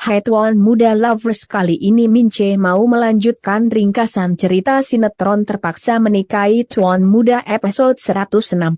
Hai Tuan Muda Lovers, kali ini Mince mau melanjutkan ringkasan cerita sinetron Terpaksa Menikahi Tuan Muda episode 166.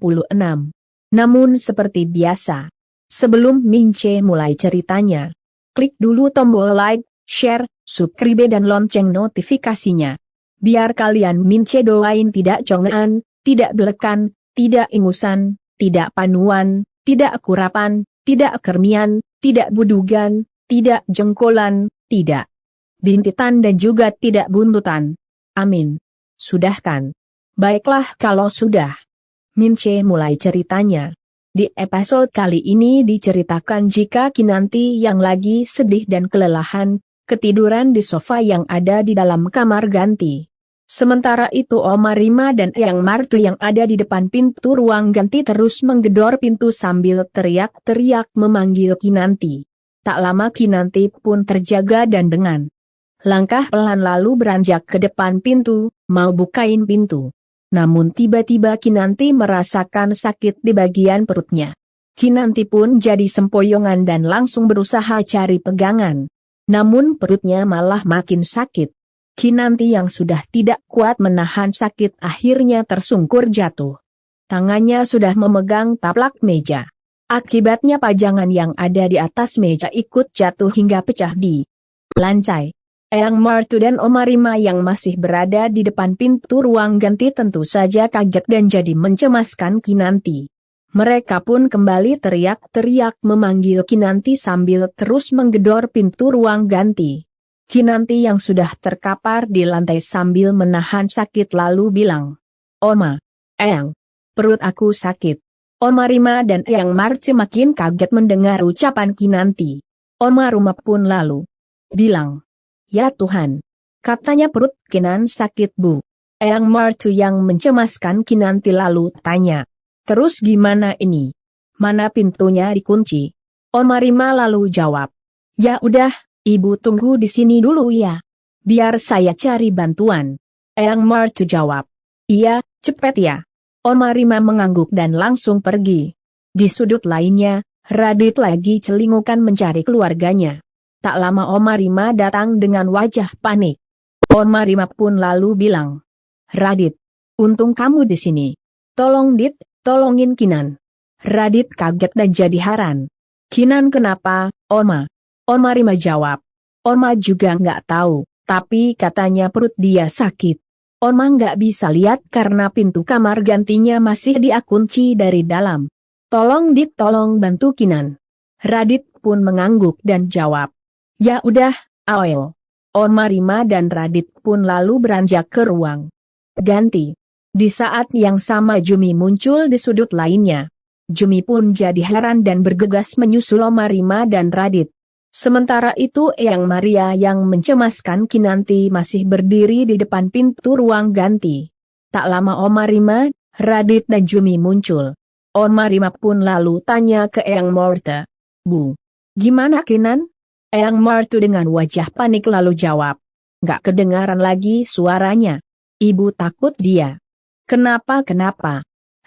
Namun seperti biasa, sebelum Mince mulai ceritanya, klik dulu tombol like, share, subscribe dan lonceng notifikasinya. Biar kalian Mince doain tidak congean, tidak belekan, tidak ingusan, tidak panuan, tidak kurapan, tidak kermian, tidak budugan, tidak jengkolan, tidak bintitan dan juga tidak buntutan. Amin. Sudah kan? Baiklah kalau sudah. Mince mulai ceritanya. Di episode kali ini diceritakan jika Kinanti yang lagi sedih dan kelelahan, ketiduran di sofa yang ada di dalam kamar ganti. Sementara itu Oma Rima dan Eyang Martu yang ada di depan pintu ruang ganti terus menggedor pintu sambil teriak-teriak memanggil Kinanti. Tak lama Kinanti pun terjaga dan dengan langkah pelan lalu beranjak ke depan pintu, mau bukain pintu. Namun tiba-tiba Kinanti merasakan sakit di bagian perutnya. Kinanti pun jadi sempoyongan dan langsung berusaha cari pegangan. Namun perutnya malah makin sakit. Kinanti yang sudah tidak kuat menahan sakit akhirnya tersungkur jatuh. Tangannya sudah memegang taplak meja. Akibatnya pajangan yang ada di atas meja ikut jatuh hingga pecah di lantai. Eyang Martu dan Oma Rima yang masih berada di depan pintu ruang ganti tentu saja kaget dan jadi mencemaskan Kinanti. Mereka pun kembali teriak-teriak memanggil Kinanti sambil terus menggedor pintu ruang ganti. Kinanti yang sudah terkapar di lantai sambil menahan sakit lalu bilang, "Oma, Eyang, perut aku sakit." Oma Rima dan Eyang Martu makin kaget mendengar ucapan Kinanti. Oma Rima pun lalu bilang, "Ya Tuhan, katanya perut Kinan sakit Bu." Eyang Martu yang mencemaskan Kinanti lalu tanya, "Terus gimana ini? Mana pintunya dikunci?" Oma Rima lalu jawab, "Ya udah, Ibu tunggu di sini dulu ya. Biar saya cari bantuan." Eyang Martu jawab, "Iya, cepet ya." Oma Rima mengangguk dan langsung pergi. Di sudut lainnya, Radit lagi celingukan mencari keluarganya. Tak lama Oma Rima datang dengan wajah panik. Oma Rima pun lalu bilang, "Radit, untung kamu di sini. Tolong Dit, tolongin Kinan." Radit kaget dan jadi heran. "Kinan kenapa, Oma?" Oma Rima jawab, "Oma juga nggak tahu, tapi katanya perut dia sakit. Oma nggak bisa lihat karena pintu kamar gantinya masih dikunci dari dalam. Tolong Dit, tolong bantu Kinan." Radit pun mengangguk dan jawab, "Ya udah, Ael." Oma Rima dan Radit pun lalu beranjak ke ruang ganti. Di saat yang sama Jumi muncul di sudut lainnya. Jumi pun jadi heran dan bergegas menyusul Oma Rima dan Radit. Sementara itu Eyang Maria yang mencemaskan Kinanti masih berdiri di depan pintu ruang ganti. Tak lama Oma Rima, Radit dan Jumi muncul. Oma Rima pun lalu tanya ke Eyang Martu, "Bu, gimana Kinan?" Eyang Martu dengan wajah panik lalu jawab, "Nggak kedengaran lagi suaranya. Ibu takut dia." Kenapa?"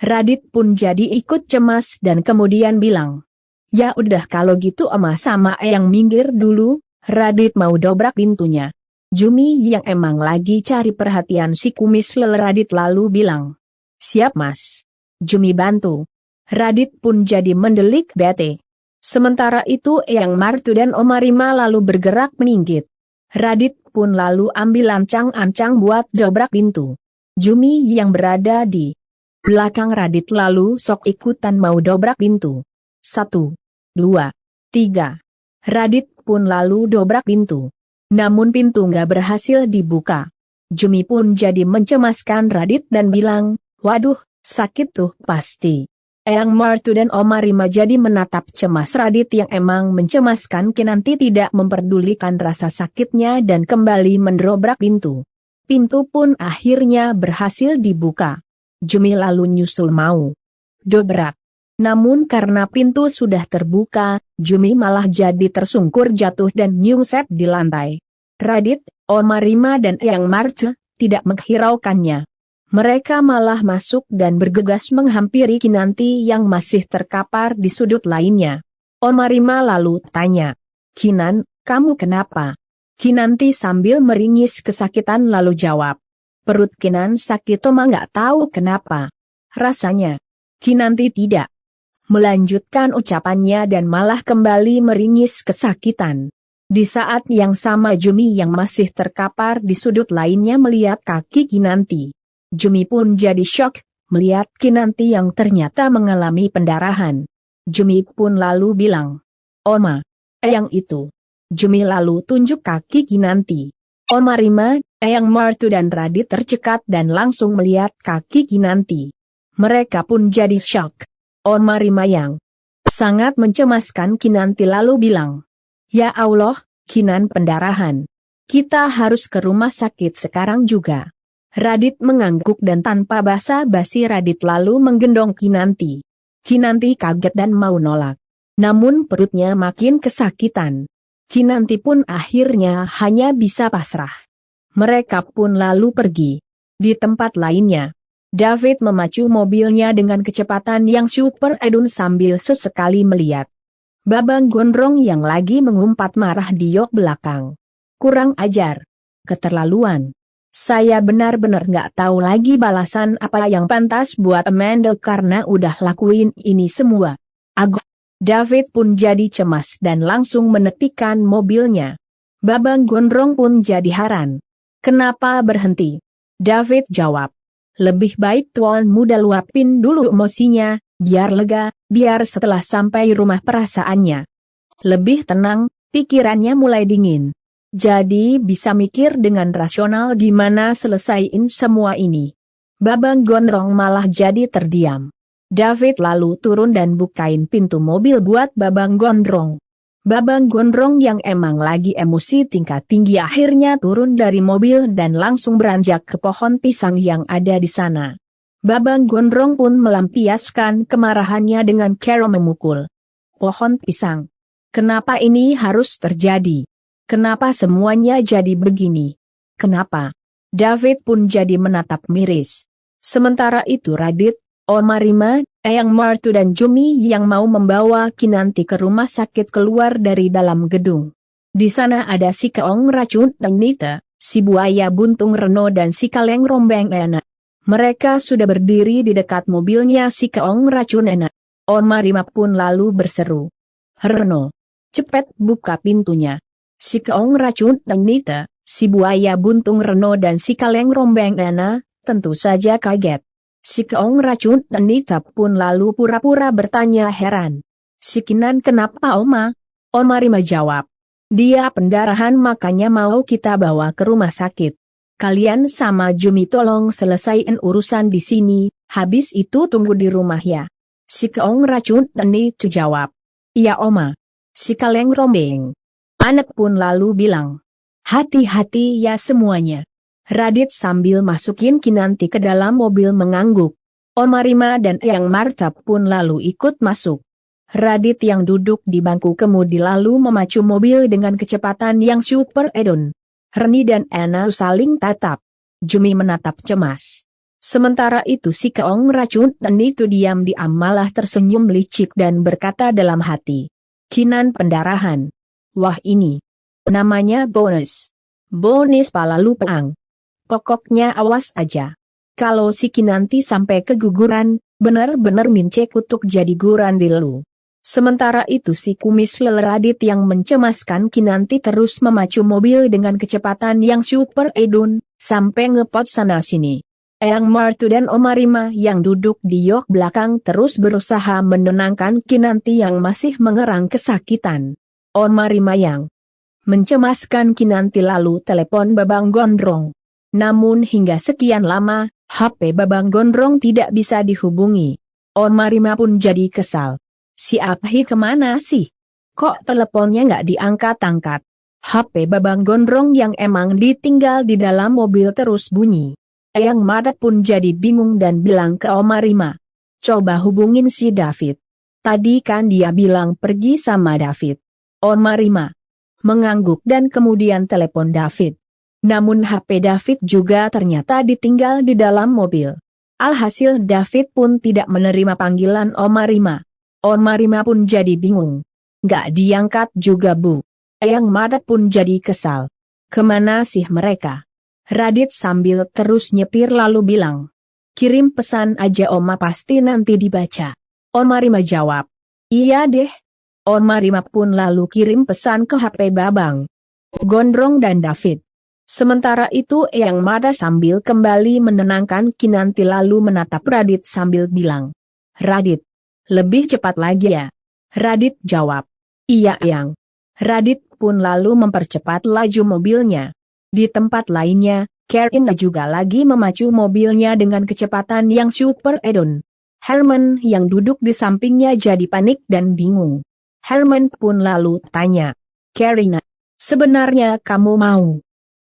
Radit pun jadi ikut cemas dan kemudian bilang, "Ya udah kalau gitu Oma sama Eyang minggir dulu." Radit mau dobrak pintunya. Jumi yang emang lagi cari perhatian si kumis lele Radit lalu bilang, "Siap Mas." Jumi bantu. Radit pun jadi mendelik bete. Sementara itu Eyang Martu dan Oma Rima lalu bergerak meningkit. Radit pun lalu ambil ancang-ancang buat dobrak pintu. Jumi yang berada di belakang Radit lalu sok ikutan mau dobrak pintu. 1, 2, 3. Radit pun lalu dobrak pintu. Namun pintu nggak berhasil dibuka. Jumi pun jadi mencemaskan Radit dan bilang, "Waduh, sakit tuh pasti." Eyang Martu dan Oma Rima jadi menatap cemas Radit yang emang mencemaskan Kinanti tidak memperdulikan rasa sakitnya dan kembali mendobrak pintu. Pintu pun akhirnya berhasil dibuka. Jumi lalu nyusul mau dobrak. Namun karena pintu sudah terbuka, Jumi malah jadi tersungkur jatuh dan nyungsep di lantai. Radit, Oma Rima dan Eyang Martu tidak menghiraukannya. Mereka malah masuk dan bergegas menghampiri Kinanti yang masih terkapar di sudut lainnya. Oma Rima lalu tanya, "Kinan, Kamu kenapa? Kinanti sambil meringis kesakitan lalu jawab. Perut Kinan sakit Oma nggak tahu kenapa. Rasanya. Kinanti tidak melanjutkan ucapannya dan malah kembali meringis kesakitan. Di saat yang sama Jumi yang masih terkapar di sudut lainnya melihat kaki Kinanti. Jumi pun jadi syok, melihat Kinanti yang ternyata mengalami pendarahan. Jumi pun lalu bilang, Oma, yang itu. Jumi lalu tunjuk kaki Kinanti. Oma Rima, Eyang Martu dan Radit tercekat dan langsung melihat kaki Kinanti. Mereka pun jadi syok. Oma Rima yang sangat mencemaskan Kinanti lalu bilang, Ya Allah, Kinan pendarahan. Kita harus ke rumah sakit sekarang juga. Radit mengangguk dan tanpa basa-basi Radit lalu menggendong Kinanti. Kinanti kaget dan mau nolak. Namun perutnya makin kesakitan. Kinanti pun akhirnya hanya bisa pasrah. Mereka pun lalu pergi. Di tempat lainnya, David memacu mobilnya dengan kecepatan yang super edun sambil sesekali melihat Babang Gondrong yang lagi mengumpat marah di jok belakang. Kurang ajar. Keterlaluan. Saya benar-benar nggak tahu lagi balasan apa yang pantas buat Amanda karena udah lakuin ini semua. Agak. David pun jadi cemas dan langsung menepikan mobilnya. Babang Gondrong pun jadi heran. Kenapa berhenti? David jawab. Lebih baik Tuan Muda luapin dulu emosinya, biar lega, biar setelah sampai rumah perasaannya lebih tenang, pikirannya mulai dingin. Jadi bisa mikir dengan rasional gimana selesaiin semua ini. Babang Gondrong malah jadi terdiam. David lalu turun dan bukain pintu mobil buat Babang Gondrong. Babang Gondrong yang emang lagi emosi tingkat tinggi akhirnya turun dari mobil dan langsung beranjak ke pohon pisang yang ada di sana. Babang Gondrong pun melampiaskan kemarahannya dengan cara memukul pohon pisang. Kenapa ini harus terjadi? Kenapa semuanya jadi begini? Kenapa? David pun jadi menatap miris. Sementara itu Radit, Oma Rima, Eyang Martu dan Jumi yang mau membawa Kinanti ke rumah sakit keluar dari dalam gedung. Di sana ada si Keong Racun dan Nita, si Buaya Buntung Reno dan si Kaleng Rombeng Enak. Mereka sudah berdiri di dekat mobilnya si Keong Racun Enak. Oma Rima pun lalu berseru. Reno, cepet buka pintunya. Si Keong Racun dan Nita, si Buaya Buntung Reno dan si Kaleng Rombeng Enak, tentu saja kaget. Si Keong Racun dan Nita pun lalu pura-pura bertanya heran. Si Kinan kenapa Oma? Oma Rima jawab. Dia pendarahan makanya mau kita bawa ke rumah sakit. Kalian sama Jumi tolong selesaiin urusan di sini, habis itu tunggu di rumah ya. Si Keong Racun dan Nita jawab. Iya Oma. Si Kaleng Rombeng Anak pun lalu bilang. Hati-hati ya semuanya. Radit sambil masukin Kinanti ke dalam mobil mengangguk. Oma Rima dan Eyang Marta pun lalu ikut masuk. Radit yang duduk di bangku kemudi lalu memacu mobil dengan kecepatan yang super edun. Reni dan Anna saling tatap. Jumi menatap cemas. Sementara itu si Keong Racun dan itu diam-diam malah tersenyum licik dan berkata dalam hati. Kinan pendarahan. Wah ini. Namanya bonus. Bonus palalu peang. Pokoknya awas aja. Kalau si Kinanti sampai keguguran, bener-bener mince kutuk jadi guran di lu. Sementara itu si kumis Radit yang mencemaskan Kinanti terus memacu mobil dengan kecepatan yang super edun, sampai ngepot sana-sini. Eyang Martu dan Oma Rima yang duduk di jok belakang terus berusaha menenangkan Kinanti yang masih mengerang kesakitan. Oma Rima yang mencemaskan Kinanti lalu telepon Babang Gondrong. Namun hingga sekian lama, HP Babang Gondrong tidak bisa dihubungi. Oma Rima pun jadi kesal. Si Abhi kemana sih? Kok teleponnya nggak diangkat-angkat? HP Babang Gondrong yang emang ditinggal di dalam mobil terus bunyi. Eyang Marta pun jadi bingung dan bilang ke Oma Rima. Coba hubungin si David. Tadi kan dia bilang pergi sama David. Oma Rima mengangguk dan kemudian telepon David. Namun HP David juga ternyata ditinggal di dalam mobil. Alhasil David pun tidak menerima panggilan Oma Rima. Oma Rima pun jadi bingung. Nggak diangkat juga Bu. Eyang Mada pun jadi kesal. Kemana sih mereka? Radit sambil terus nyetir lalu bilang. Kirim pesan aja Oma pasti nanti dibaca. Oma Rima jawab. Iya deh. Oma Rima pun lalu kirim pesan ke HP Babang Gondrong dan David. Sementara itu Eyang Mada sambil kembali menenangkan Kinanti lalu menatap Radit sambil bilang. Radit, lebih cepat lagi ya. Radit jawab. Iya Eyang. Radit pun lalu mempercepat laju mobilnya. Di tempat lainnya, Karina juga lagi memacu mobilnya dengan kecepatan yang super edon. Herman yang duduk di sampingnya jadi panik dan bingung. Herman pun lalu tanya. Karina, sebenarnya kamu mau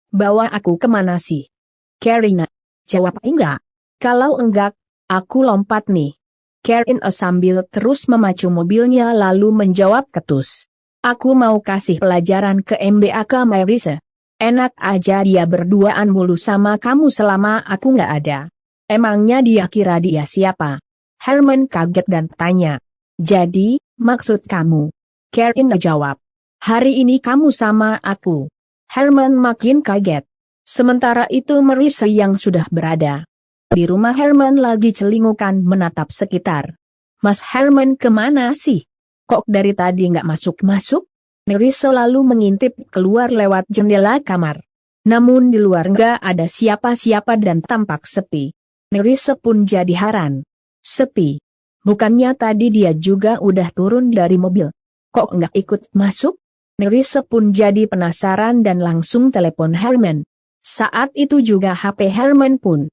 bawa aku kemana sih? Karina jawab enggak. Kalau enggak, aku lompat nih. Karina sambil terus memacu mobilnya lalu menjawab ketus. Aku mau kasih pelajaran ke MBAK Marisa. Enak aja dia berduaan mulu sama kamu selama aku nggak ada. Emangnya dia kira dia siapa? Herman kaget dan tanya. Jadi, maksud kamu? Karina jawab. Hari ini kamu sama aku. Herman makin kaget. Sementara itu Marisa yang sudah berada di rumah Herman lagi celingukan menatap sekitar. Mas Herman kemana sih? Kok dari tadi nggak masuk-masuk? Marisa lalu mengintip keluar lewat jendela kamar. Namun di luar nggak ada siapa-siapa dan tampak sepi. Marisa pun jadi heran. Sepi. Bukannya tadi dia juga udah turun dari mobil. Kok nggak ikut masuk? Marisa pun jadi penasaran dan langsung telepon Herman. Saat itu juga HP Herman pun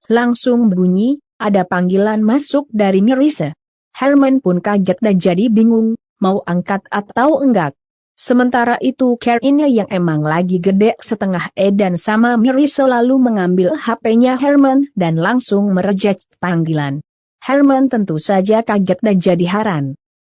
langsung bunyi, ada panggilan masuk dari Marisa. Herman pun kaget dan jadi bingung, mau angkat atau enggak. Sementara itu Karina yang emang lagi gede setengah edan sama Marisa lalu mengambil HP-nya Herman dan langsung mereject panggilan. Herman tentu saja kaget dan jadi heran.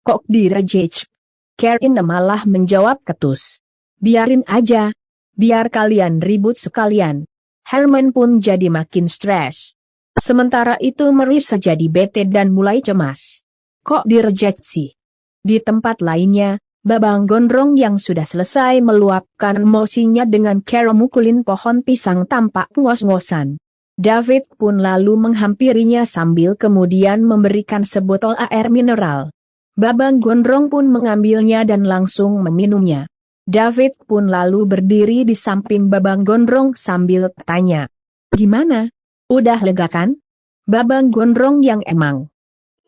Kok direject? Karina malah menjawab ketus. Biarin aja. Biar kalian ribut sekalian. Herman pun jadi makin stres. Sementara itu Marisa jadi bete dan mulai cemas. Kok direject sih? Di tempat lainnya, Babang Gondrong yang sudah selesai meluapkan emosinya dengan cara mukulin pohon pisang tampak ngos-ngosan. David pun lalu menghampirinya sambil kemudian memberikan sebotol air mineral. Babang Gondrong pun mengambilnya dan langsung meminumnya. David pun lalu berdiri di samping Babang Gondrong sambil tanya. Gimana? Udah lega kan? Babang Gondrong yang emang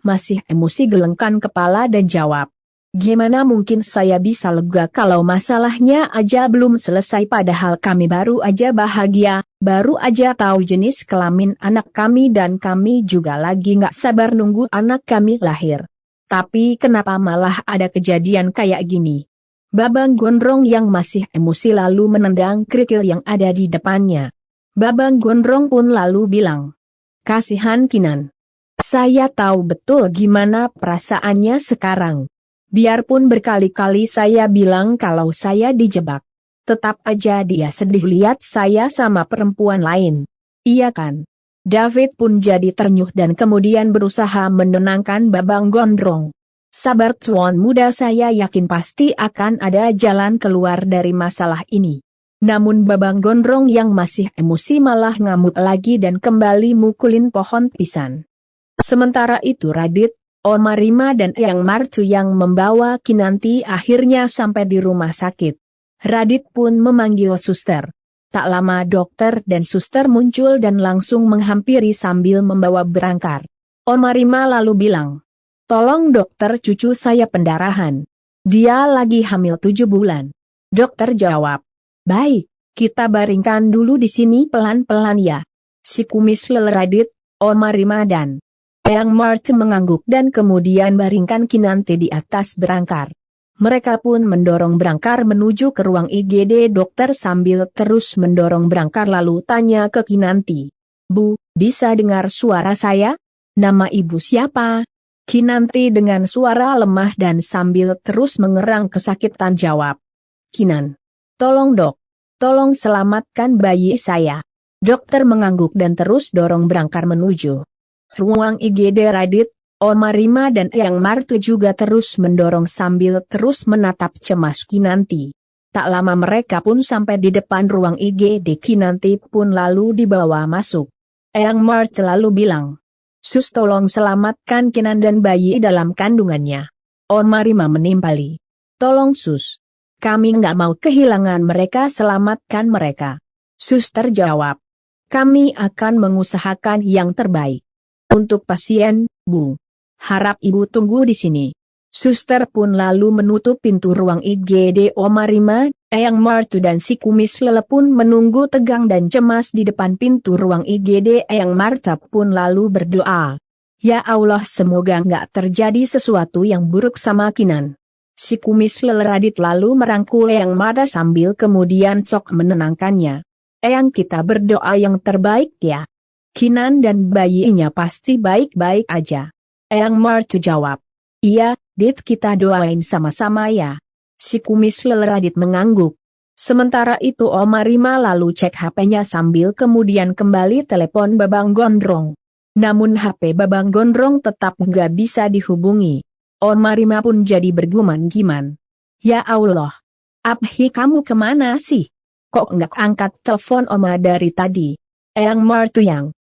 masih emosi gelengkan kepala dan jawab. Gimana mungkin saya bisa lega kalau masalahnya aja belum selesai padahal kami baru aja bahagia, baru aja tahu jenis kelamin anak kami dan kami juga lagi nggak sabar nunggu anak kami lahir. Tapi kenapa malah ada kejadian kayak gini? Babang Gondrong yang masih emosi lalu menendang kerikil yang ada di depannya. Babang Gondrong pun lalu bilang. Kasihan Kinan. Saya tahu betul gimana perasaannya sekarang. Biarpun berkali-kali saya bilang kalau saya dijebak. Tetap aja dia sedih lihat saya sama perempuan lain. Iya kan? David pun jadi ternyuh dan kemudian berusaha menenangkan Babang Gondrong. Sabar tuan muda, saya yakin pasti akan ada jalan keluar dari masalah ini. Namun Babang Gondrong yang masih emosi malah ngamuk lagi dan kembali mukulin pohon pisang. Sementara itu Radit, Oma Rima dan Eyang Martu yang membawa Kinanti akhirnya sampai di rumah sakit. Radit pun memanggil suster. Tak lama dokter dan suster muncul dan langsung menghampiri sambil membawa berangkar. Oma Rima lalu bilang, tolong dokter, cucu saya pendarahan. Dia lagi hamil 7 bulan. Dokter jawab, baik, kita baringkan dulu di sini pelan-pelan ya. Si kumis Radit, Oma Rima dan Eyang Martu mengangguk dan kemudian baringkan Kinanti di atas berangkar. Mereka pun mendorong berangkar menuju ke ruang IGD dokter sambil terus mendorong berangkar lalu tanya ke Kinanti. Bu, bisa dengar suara saya? Nama ibu siapa? Kinanti dengan suara lemah dan sambil terus mengerang kesakitan jawab. Kinan. Tolong dok. Tolong selamatkan bayi saya. Dokter mengangguk dan terus dorong berangkar menuju ruang IGD. Radit, Oma Rima dan Eyang Martu juga terus mendorong sambil terus menatap cemas Kinanti. Tak lama mereka pun sampai di depan ruang IGD. Kinanti pun lalu dibawa masuk. Eyang Mart selalu bilang, "Sus, tolong selamatkan Kinan dan bayi dalam kandungannya." Oma Rima menimpali, "Tolong Sus. Kami nggak mau kehilangan mereka, selamatkan mereka." Suster jawab, "Kami akan mengusahakan yang terbaik. Untuk pasien, Bu. Harap Ibu tunggu di sini." Suster pun lalu menutup pintu ruang IGD. Oma Rima, Eyang Martu dan si kumis lele pun menunggu tegang dan cemas di depan pintu ruang IGD. Eyang Marta pun lalu berdoa, "Ya Allah, semoga nggak terjadi sesuatu yang buruk sama Kinan." Si kumis lele Radit lalu merangkul Eyang Marta sambil kemudian sok menenangkannya. "Eyang, kita berdoa yang terbaik ya. Kinan dan bayinya pasti baik-baik aja." Eyang Martu jawab, "Iya, Dit, kita doain sama-sama ya." Si kumis lele Radit mengangguk. Sementara itu Oma Rima lalu cek HP-nya sambil kemudian kembali telepon Babang Gondrong. Namun HP Babang Gondrong tetap nggak bisa dihubungi. Oma Rima pun jadi bergumam-giman. "Ya Allah, Abhi, kamu kemana sih? Kok nggak angkat telepon Oma dari tadi?" Eyang Martu yang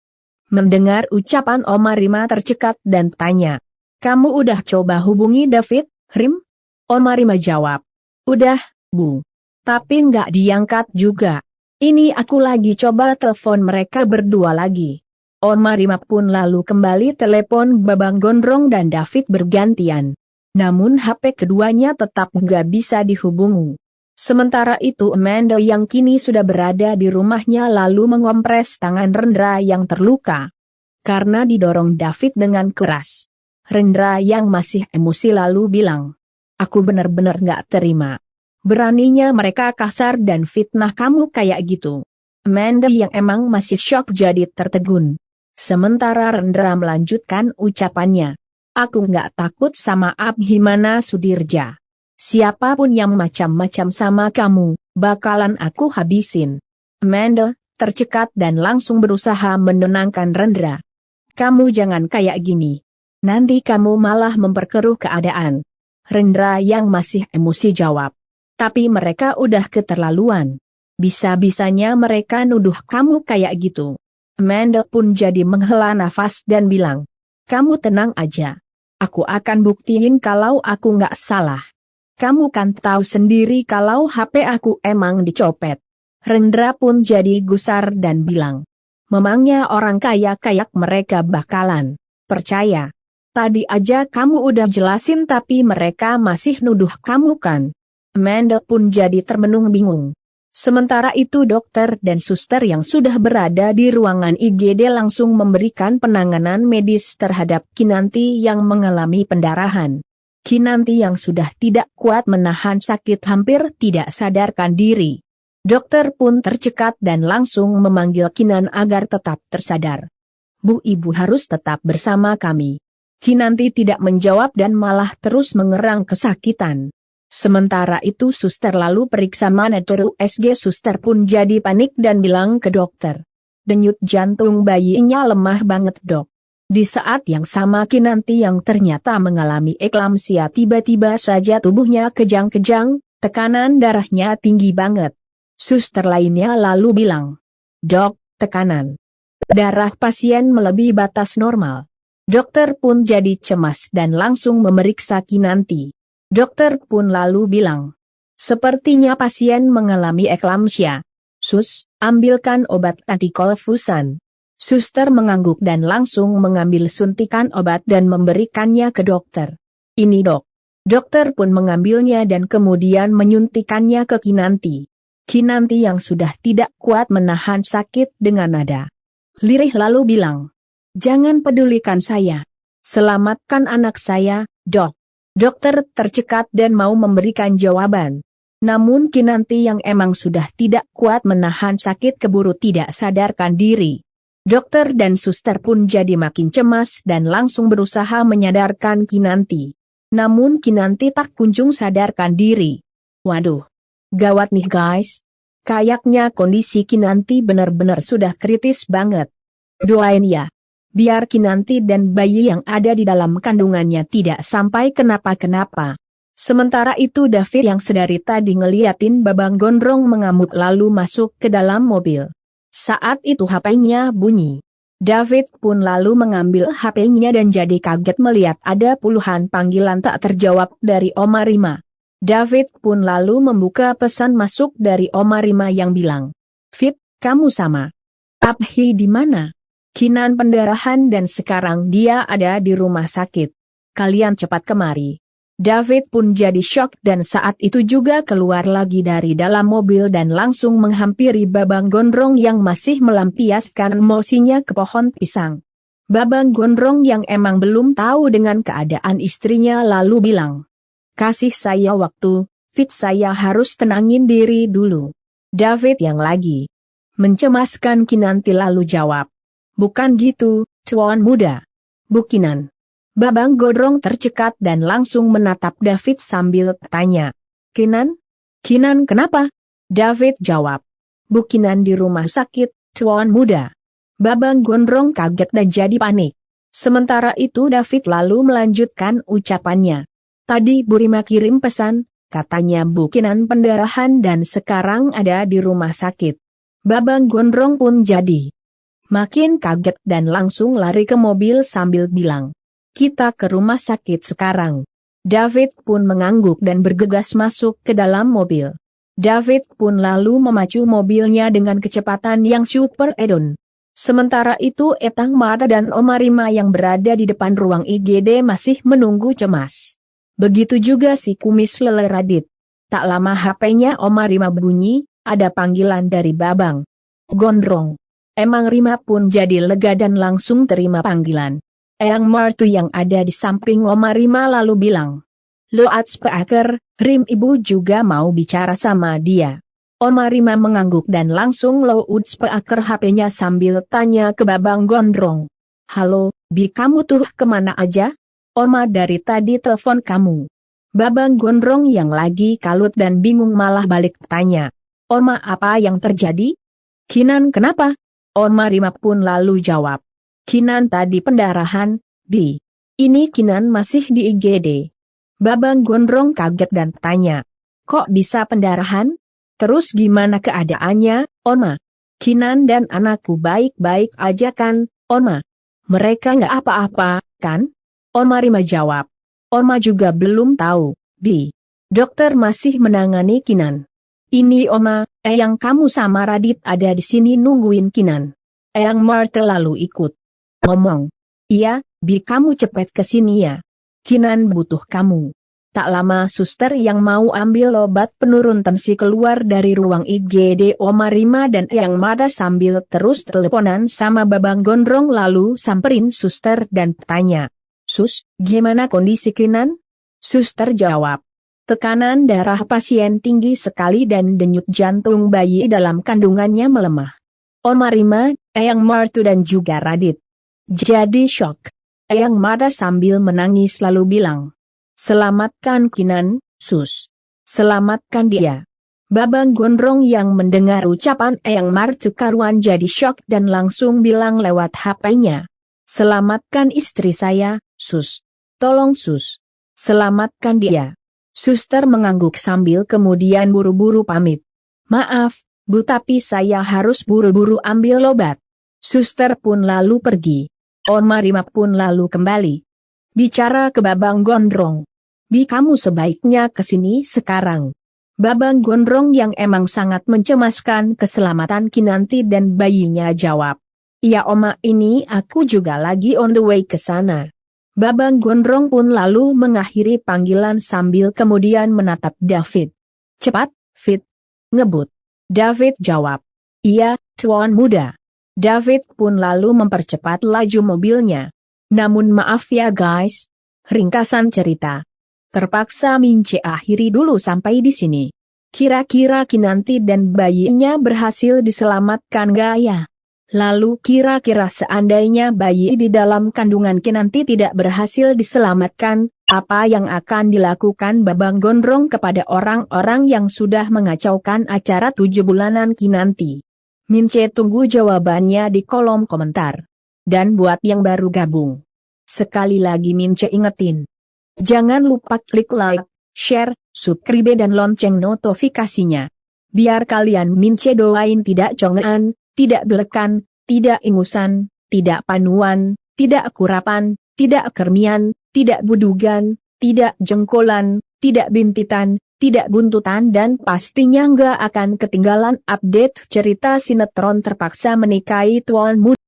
mendengar ucapan Oma Rima tercekat dan tanya, "Kamu udah coba hubungi David, Rim?" Oma Rima jawab, "Udah, Bu. Tapi nggak diangkat juga. Ini aku lagi coba telepon mereka berdua lagi." Oma Rima pun lalu kembali telepon Babang Gondrong dan David bergantian. Namun HP keduanya tetap nggak bisa dihubungi. Sementara itu Amanda yang kini sudah berada di rumahnya lalu mengompres tangan Rendra yang terluka. Karena didorong David dengan keras. Rendra yang masih emosi lalu bilang, "Aku benar-benar nggak terima. Beraninya mereka kasar dan fitnah kamu kayak gitu." Amanda yang emang masih shock jadi tertegun. Sementara Rendra melanjutkan ucapannya, "Aku nggak takut sama Abhimana Sudirja. Siapapun yang macam-macam sama kamu, bakalan aku habisin." Amanda tercekat dan langsung berusaha menenangkan Rendra. "Kamu jangan kayak gini. Nanti kamu malah memperkeruh keadaan." Rendra yang masih emosi jawab, "Tapi mereka udah keterlaluan. Bisa-bisanya mereka nuduh kamu kayak gitu." Amanda pun jadi menghela nafas dan bilang, "Kamu tenang aja. Aku akan buktiin kalau aku nggak salah. Kamu kan tahu sendiri kalau HP aku emang dicopet." Rendra pun jadi gusar dan bilang, "Memangnya orang kaya kayak mereka bakalan percaya? Tadi aja kamu udah jelasin tapi mereka masih nuduh kamu kan?" Amanda pun jadi termenung bingung. Sementara itu dokter dan suster yang sudah berada di ruangan IGD langsung memberikan penanganan medis terhadap Kinanti yang mengalami pendarahan. Kinanti yang sudah tidak kuat menahan sakit hampir tidak sadarkan diri. Dokter pun tercekat dan langsung memanggil Kinan agar tetap tersadar. "Bu, Ibu harus tetap bersama kami." Kinanti tidak menjawab dan malah terus mengerang kesakitan. Sementara itu suster lalu periksa monitor USG. Suster pun jadi panik dan bilang ke dokter, "Denyut jantung bayinya lemah banget, Dok." Di saat yang sama Kinanti yang ternyata mengalami eklamsia tiba-tiba saja tubuhnya kejang-kejang, tekanan darahnya tinggi banget. Suster lainnya lalu bilang, "Dok, tekanan darah pasien melebihi batas normal." Dokter pun jadi cemas dan langsung memeriksa Kinanti. Dokter pun lalu bilang, "Sepertinya pasien mengalami eklamsia. Sus, ambilkan obat antikonvulsan." Suster mengangguk dan langsung mengambil suntikan obat dan memberikannya ke dokter. "Ini, Dok." Dokter pun mengambilnya dan kemudian menyuntikannya ke Kinanti. Kinanti yang sudah tidak kuat menahan sakit dengan nada lirih lalu bilang, "Jangan pedulikan saya. Selamatkan anak saya, Dok." Dokter tercekat dan mau memberikan jawaban. Namun Kinanti yang emang sudah tidak kuat menahan sakit keburu tidak sadarkan diri. Dokter dan suster pun jadi makin cemas dan langsung berusaha menyadarkan Kinanti. Namun Kinanti tak kunjung sadarkan diri. Waduh, gawat nih guys. Kayaknya kondisi Kinanti benar-benar sudah kritis banget. Doain ya. Biar Kinanti dan bayi yang ada di dalam kandungannya tidak sampai kenapa-kenapa. Sementara itu David yang sedari tadi ngeliatin Babang Gondrong mengamuk lalu masuk ke dalam mobil. Saat itu HP-nya bunyi. David pun lalu mengambil HP-nya dan jadi kaget melihat ada puluhan panggilan tak terjawab dari Oma Rima. David pun lalu membuka pesan masuk dari Oma Rima yang bilang, "Fit, kamu sama Abhi di mana? Kinan pendarahan dan sekarang dia ada di rumah sakit. Kalian cepat kemari." David pun jadi syok dan saat itu juga keluar lagi dari dalam mobil dan langsung menghampiri Babang Gondrong yang masih melampiaskan emosinya ke pohon pisang. Babang Gondrong yang emang belum tahu dengan keadaan istrinya lalu bilang, "Kasih saya waktu, Fit, saya harus tenangin diri dulu." David yang lagi mencemaskan Kinanti lalu jawab, "Bukan gitu, Tuan Muda." "Bu Kinan." Babang Gondrong tercekat dan langsung menatap David sambil tanya, "Kinan? Kinan kenapa?" David jawab, "Bu Kinan di rumah sakit, Tuan Muda." Babang Gondrong kaget dan jadi panik. Sementara itu David lalu melanjutkan ucapannya. "Tadi Bu Rima kirim pesan, katanya Bu Kinan pendarahan dan sekarang ada di rumah sakit." Babang Gondrong pun jadi makin kaget dan langsung lari ke mobil sambil bilang, "Kita ke rumah sakit sekarang." David pun mengangguk dan bergegas masuk ke dalam mobil. David pun lalu memacu mobilnya dengan kecepatan yang super edon. Sementara itu Etang Mata dan Oma Rima yang berada di depan ruang IGD masih menunggu cemas. Begitu juga si kumis lele Radit. Tak lama HP-nya Oma Rima bunyi, ada panggilan dari Babang Gondrong. Emang Rima pun jadi lega dan langsung terima panggilan. Eyang Martu yang ada di samping Oma Rima lalu bilang, "Loat speaker, Rim ibu juga mau bicara sama dia." Oma Rima mengangguk dan langsung load speaker HP-nya sambil tanya ke Babang Gondrong, "Halo, Bi kamu tuh kemana aja? Oma dari tadi telepon kamu." Babang Gondrong yang lagi kalut dan bingung malah balik tanya, "Oma apa yang terjadi? Kinan kenapa?" Oma Rima pun lalu jawab, "Kinan tadi pendarahan, Bi." "Ini Kinan masih di IGD." Babang Gondrong kaget dan tanya, "Kok bisa pendarahan? Terus gimana keadaannya, Oma?" "Kinan dan anakku baik-baik aja kan, Oma? Mereka nggak apa-apa, kan?" Oma Rima jawab, "Oma juga belum tahu, Bi. Dokter masih menangani Kinan." "Ini Oma, Eyang kamu sama Radit ada di sini nungguin Kinan." Eyang Marta lalu ikut ngomong, "Iya, Bi kamu cepet ke sini ya. Kinan butuh kamu." Tak lama suster yang mau ambil obat penurun tensi keluar dari ruang IGD Oma Rima dan Eyang Mata sambil terus teleponan sama Babang Gondrong lalu samperin suster dan tanya, "Sus, gimana kondisi Kinan?" Suster jawab, "Tekanan darah pasien tinggi sekali dan denyut jantung bayi dalam kandungannya melemah." Oma Rima, Eyang Martu dan juga Radit jadi syok. Eyang Mata sambil menangis lalu bilang, "Selamatkan Kinan, Sus. Selamatkan dia." Babang Gondrong yang mendengar ucapan Eyang Martu karuan jadi syok dan langsung bilang lewat HP-nya, "Selamatkan istri saya, Sus. Tolong Sus. Selamatkan dia." Suster mengangguk sambil kemudian buru-buru pamit, "Maaf, Bu tapi saya harus buru-buru ambil obat." Suster pun lalu pergi. Oma Rima pun lalu kembali bicara ke Babang Gondrong, "Bi kamu sebaiknya ke sini sekarang." Babang Gondrong yang emang sangat mencemaskan keselamatan Kinanti dan bayinya jawab, "Iya Oma ini aku juga lagi on the way ke sana." Babang Gondrong pun lalu mengakhiri panggilan sambil kemudian menatap David. "Cepat, Fit. Ngebut." David jawab, "Iya, Tuan Muda." David pun lalu mempercepat laju mobilnya. Namun maaf ya guys, ringkasan cerita terpaksa Mince akhiri dulu sampai di sini. Kira-kira Kinanti dan bayinya berhasil diselamatkan gak ya? Lalu kira-kira seandainya bayi di dalam kandungan Kinanti tidak berhasil diselamatkan, apa yang akan dilakukan Babang Gondrong kepada orang-orang yang sudah mengacaukan acara 7 bulanan Kinanti? Mince tunggu jawabannya di kolom komentar. Dan buat yang baru gabung, sekali lagi Mince ingetin, jangan lupa klik like, share, subscribe dan lonceng notifikasinya. Biar kalian mince doain tidak congean, tidak belekan, tidak ingusan, tidak panuan, tidak kurapan, tidak kermian, tidak budugan, tidak jengkolan, tidak bintitan, tidak buntutan dan pastinya nggak akan ketinggalan update cerita sinetron terpaksa menikahi Tuan Muda.